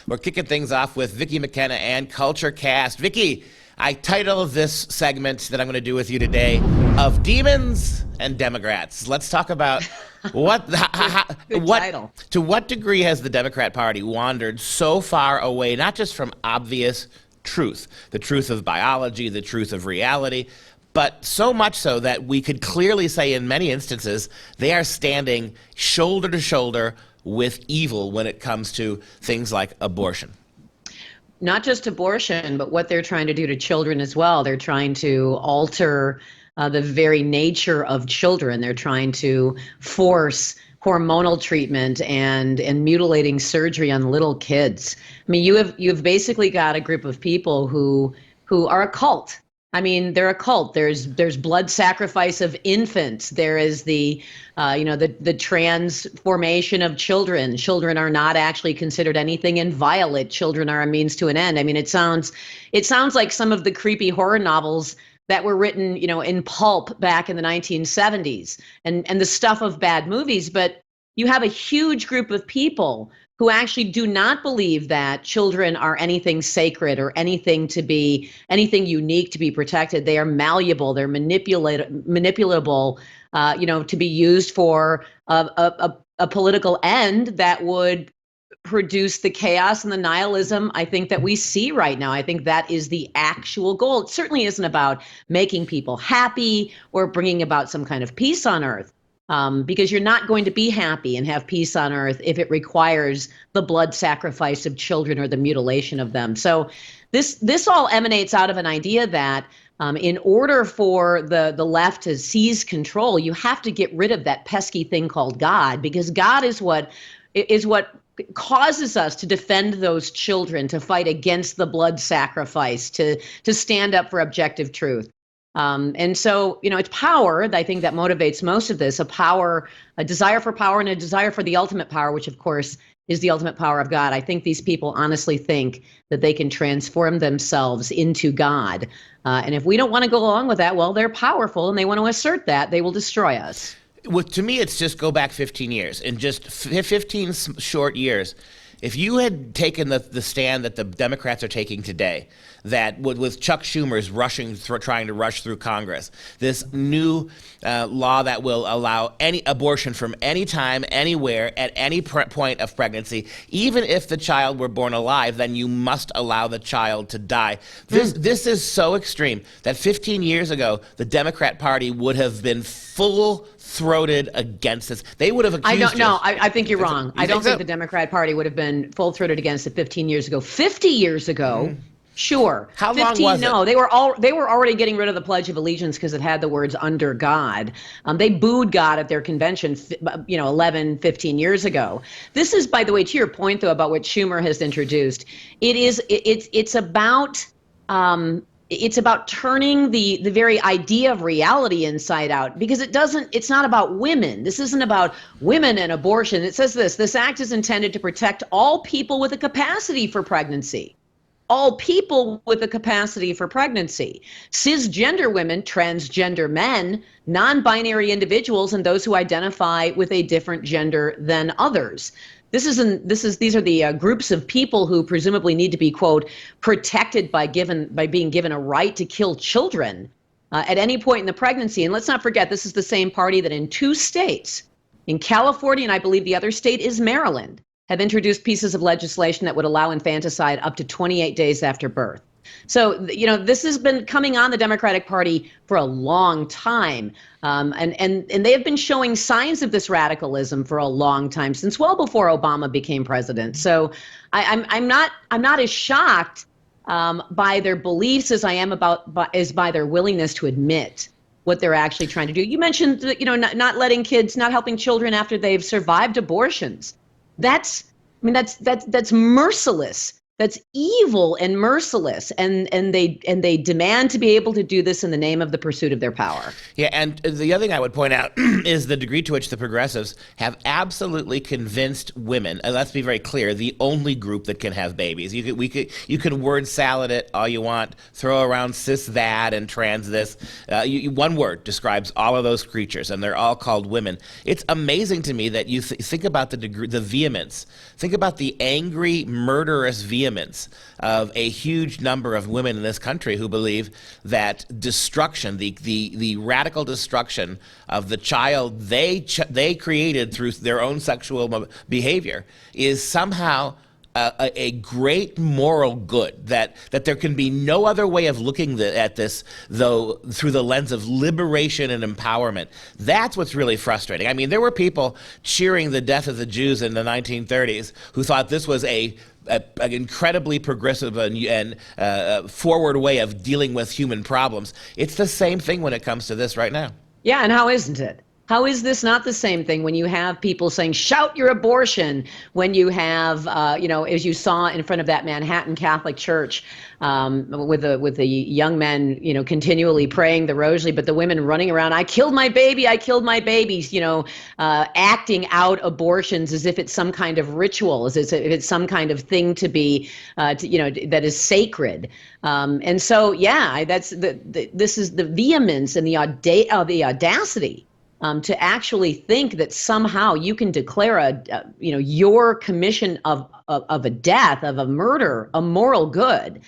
We're kicking things off with Vicki McKenna and Culture Cast. Vicki, I titled this segment that I'm going to do with you today "Of Demons and Democrats." Let's talk about to what degree has the Democrat Party wandered so far away, not just from obvious truth, the truth of biology, the truth of reality, but so much so that we could clearly say in many instances they are standing shoulder to shoulder with evil when it comes to things like abortion. Not just abortion, but what they're trying to do to children as well. They're trying to alter the very nature of children. They're trying to force hormonal treatment and mutilating surgery on little kids. I mean, you've basically got a group of people who are a cult. I mean, they're a cult. There's blood sacrifice of infants. There is the transformation of children. Children are not actually considered anything inviolate. Children are a means to an end. I mean, it sounds like some of the creepy horror novels that were written, in pulp back in the 1970s and the stuff of bad movies. But you have a huge group of people who actually do not believe that children are anything sacred or anything unique to be protected. They are malleable. They're manipulable, to be used for a political end that would produce the chaos and the nihilism I think that we see right now. I think that is the actual goal. It certainly isn't about making people happy or bringing about some kind of peace on earth. Because you're not going to be happy and have peace on earth if it requires the blood sacrifice of children or the mutilation of them. So this all emanates out of an idea that in order for the left to seize control, you have to get rid of that pesky thing called God, because God is what causes us to defend those children, to fight against the blood sacrifice, to stand up for objective truth. And so, it's power, I think, that motivates most of this, a desire for power and a desire for the ultimate power, which, of course, is the ultimate power of God. I think these people honestly think that they can transform themselves into God. And if we don't want to go along with that, well, they're powerful and they want to assert that. They will destroy us. Well, to me, it's just go back 15 years. In just 15 short years, if you had taken the stand that the Democrats are taking today, that with Chuck Schumer's trying to rush through Congress, this new law that will allow any abortion from any time, anywhere, at any point of pregnancy, even if the child were born alive, then you must allow the child to die. This is so extreme that 15 years ago, the Democrat Party would have been full-throated against this. They would have accused I don't know. I think you're That's wrong. I don't think the Democrat Party would have been full-throated against it 15 years ago. 50 years ago, sure. How long was it? No, they were already getting rid of the Pledge of Allegiance because it had the words "under God." They booed God at their convention, 15 years ago. This is, by the way, to your point though about what Schumer has introduced. It's about turning the very idea of reality inside out, because it's not about women. This isn't about women and abortion. It says this act is intended to protect all people with a capacity for pregnancy. All people with a capacity for pregnancy. Cisgender women, transgender men, non-binary individuals, and those who identify with a different gender than others. These are the groups of people who presumably need to be, quote, protected by being given a right to kill children at any point in the pregnancy. And let's not forget, this is the same party that in 2 states, in California, and I believe the other state is Maryland, have introduced pieces of legislation that would allow infanticide up to 28 days after birth. So, this has been coming on the Democratic Party for a long time. And they have been showing signs of this radicalism for a long time, since well before Obama became president. So I'm not as shocked by their beliefs as I am by their willingness to admit what they're actually trying to do. You mentioned, not letting kids, not helping children after they've survived abortions. That's merciless. that's evil and merciless, and they demand to be able to do this in the name of the pursuit of their power. Yeah, and the other thing I would point out is the degree to which the progressives have absolutely convinced women, and let's be very clear, the only group that can have babies. You can word salad it all you want, throw around cis that and trans this. One word describes all of those creatures, and they're all called women. It's amazing to me that you think about the vehemence. Think about the angry, murderous vehemence of a huge number of women in this country who believe that destruction, the radical destruction of the child they created through their own sexual behavior, is somehow a great moral good, that there can be no other way of looking at this, though, through the lens of liberation and empowerment. That's what's really frustrating. I mean, there were people cheering the death of the Jews in the 1930s who thought this was an incredibly progressive and forward way of dealing with human problems. It's the same thing when it comes to this right now. Yeah, and how isn't it? How is this not the same thing when you have people saying, shout your abortion, when you have, as you saw in front of that Manhattan Catholic Church, with the young men, continually praying the rosary, but the women running around, I killed my babies, acting out abortions as if it's some kind of ritual, as if it's some kind of thing to be, that is sacred. And so, yeah, this is the vehemence and the audacity. To actually think that somehow you can declare your commission of a death, of a murder, a moral good,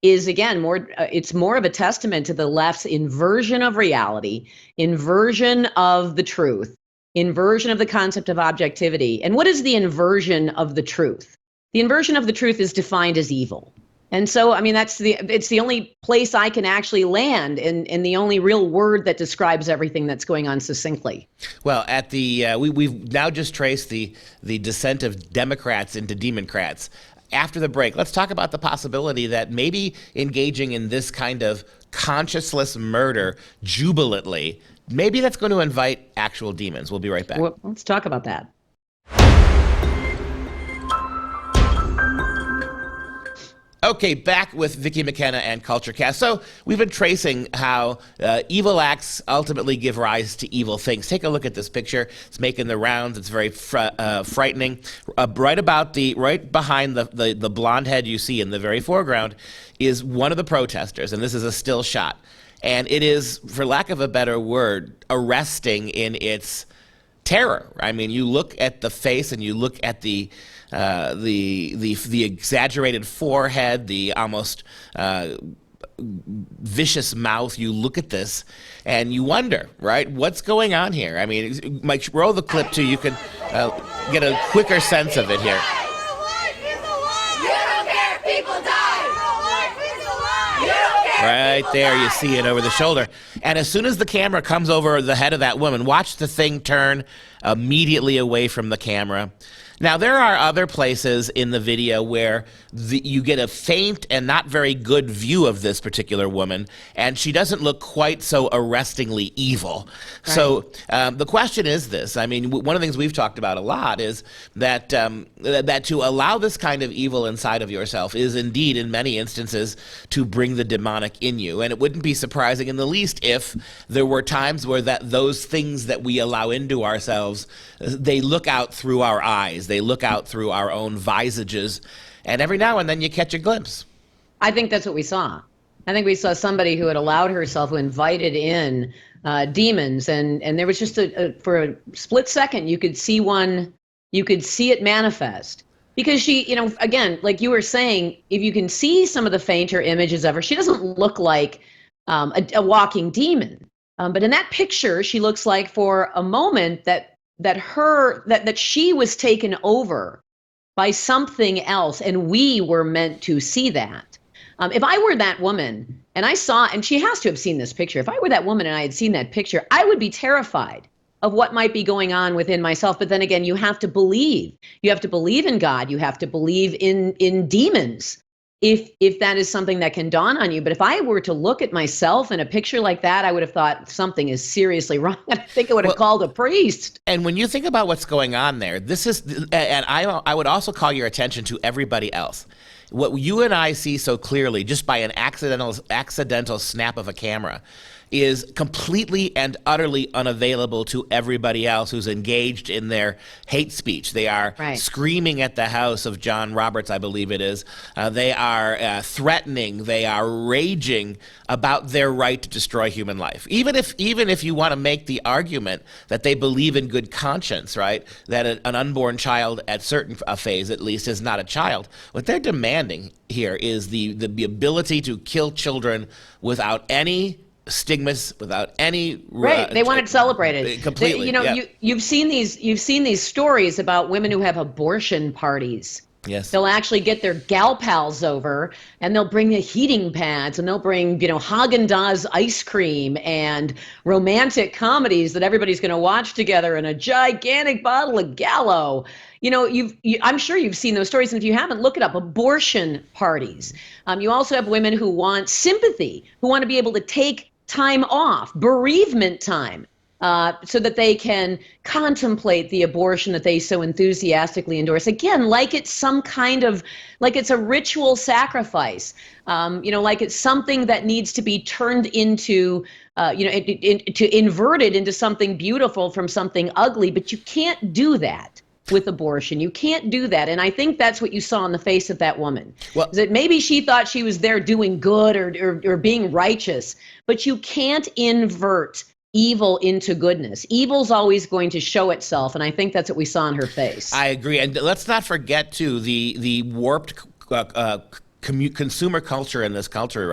is again it's more of a testament to the left's inversion of reality, inversion of the truth, inversion of the concept of objectivity. And what is the inversion of the truth? The inversion of the truth is defined as evil. And so, I mean, it's the only place I can actually land, and the only real word that describes everything that's going on succinctly. Well, at we've now just traced the descent of Democrats into Democrats. After the break, let's talk about the possibility that maybe engaging in this kind of conscienceless murder jubilantly, maybe that's going to invite actual demons. We'll be right back. Well, let's talk about that. Okay, back with Vicki McKenna and Culture Cast. So we've been tracing how evil acts ultimately give rise to evil things. Take a look at this picture. It's making the rounds. It's very frightening. Right behind the blonde head you see in the very foreground is one of the protesters, and this is a still shot. And it is, for lack of a better word, arresting in its terror. I mean, you look at the face and you look at the exaggerated forehead, the almost vicious mouth. You look at this and you wonder, right, what's going on here? I mean, Mike, roll the clip too. You can get a quicker sense of it here. Right there, you see it over the shoulder. And as soon as the camera comes over the head of that woman, watch the thing turn immediately away from the camera. Now, there are other places in the video where you get a faint and not very good view of this particular woman, and she doesn't look quite so arrestingly evil. Right. So the question is this. I mean, one of the things we've talked about a lot is that that to allow this kind of evil inside of yourself is indeed, in many instances, to bring the demonic in you. And it wouldn't be surprising in the least if there were times where those things that we allow into ourselves, they look out through our eyes. They look out through our own visages, and every now and then you catch a glimpse. I think that's what we saw. I think we saw somebody who had allowed herself, who invited in demons, and there was just for a split second you could see it manifest. Because she, again, like you were saying, if you can see some of the fainter images of her, she doesn't look like a walking demon. But in that picture, she looks like, for a moment, that she was taken over by something else, and we were meant to see that. If I were that woman and and she has to have seen this picture, if I were that woman and I had seen that picture, I would be terrified of what might be going on within myself. But then again, you have to believe in God. You have to believe in demons if that is something that can dawn on you. But if I were to look at myself in a picture like that, I would have thought something is seriously wrong. I think I would have called a priest. And when you think about what's going on there, this is, and I would also call your attention to everybody else. What you and I see so clearly, just by an accidental snap of a camera, is completely and utterly unavailable to everybody else who's engaged in their hate speech. They are screaming at the house of John Roberts, I believe it is. They are threatening. They are raging about their right to destroy human life. Even if you want to make the argument that they believe in good conscience, right? That an unborn child at certain phase, at least, is not a child. What they're demanding here is the ability to kill children without any stigmas, without any they want it celebrated completely. You've seen these stories about women who have abortion parties. Yes, they'll actually get their gal pals over, and they'll bring the heating pads, and they'll bring Haagen-Dazs ice cream and romantic comedies that everybody's going to watch together, and a gigantic bottle of Gallo. I'm sure you've seen those stories, and if you haven't, look it up. Abortion parties. You also have women who want sympathy, who want to be able to take time off, bereavement time, so that they can contemplate the abortion that they so enthusiastically endorse. Again, like it's a ritual sacrifice, like it's something that needs to be turned into, inverted into something beautiful from something ugly. But you can't do that with abortion. You can't do that. And I think that's what you saw on the face of that woman. Well, that maybe she thought she was there doing good or being righteous, but you can't invert evil into goodness. Evil's always going to show itself, and I think that's what we saw on her face. I agree. And let's not forget, too, the warped consumer culture in this country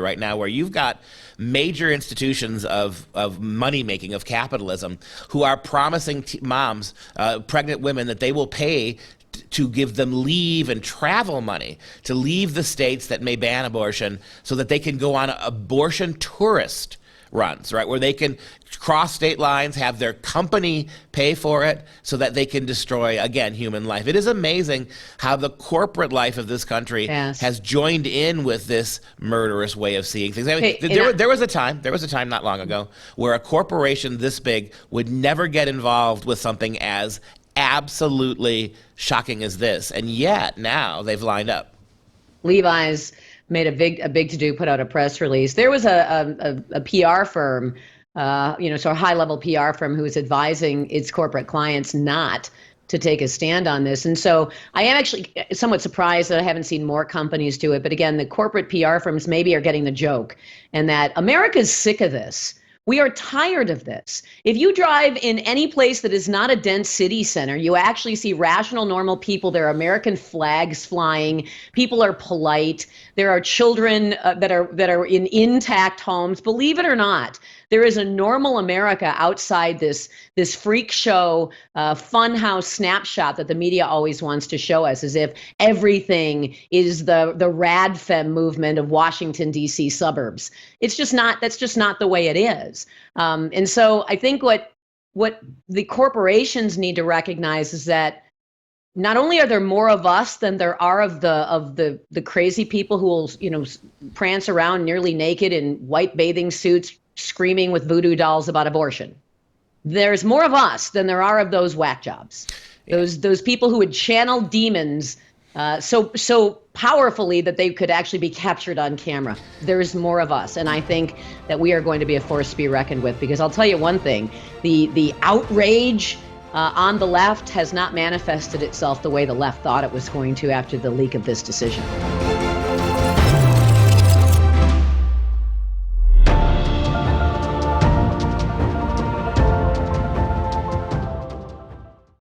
right now, where you've got major institutions of money making, of capitalism, who are promising moms, pregnant women, that they will pay to give them leave and travel money to leave the states that may ban abortion, so that they can go on abortion tourist runs, right, where they can cross state lines, have their company pay for it, so that they can destroy, again, human life. It is amazing how the corporate life of this country has joined in with this murderous way of seeing things. I mean, there was a time not long ago where a corporation this big would never get involved with something as absolutely shocking as this, and yet now they've lined up. Levi's made a big to-do, put out a press release. There was a PR firm, so a high-level PR firm who was advising its corporate clients not to take a stand on this. And so I am actually somewhat surprised that I haven't seen more companies do it. But again, the corporate PR firms maybe are getting the joke, and that America's sick of this. We are tired of this. If you drive in any place that is not a dense city center, you actually see rational, normal people. There are American flags flying. People are polite. There are children that are in intact homes. Believe it or not, there is a normal America outside this freak show, funhouse snapshot that the media always wants to show us, as if everything is the radfem movement of Washington, D.C. suburbs. It's just not. That's just not the way it is. And so I think what the corporations need to recognize is that not only are there more of us than there are of the crazy people who will prance around nearly naked in white bathing suits, screaming with voodoo dolls about abortion. There's more of us than there are of those whack jobs. Those people who would channel demons so powerfully that they could actually be captured on camera. There's more of us, and I think that we are going to be a force to be reckoned with, because I'll tell you one thing, the outrage on the left has not manifested itself the way the left thought it was going to after the leak of this decision.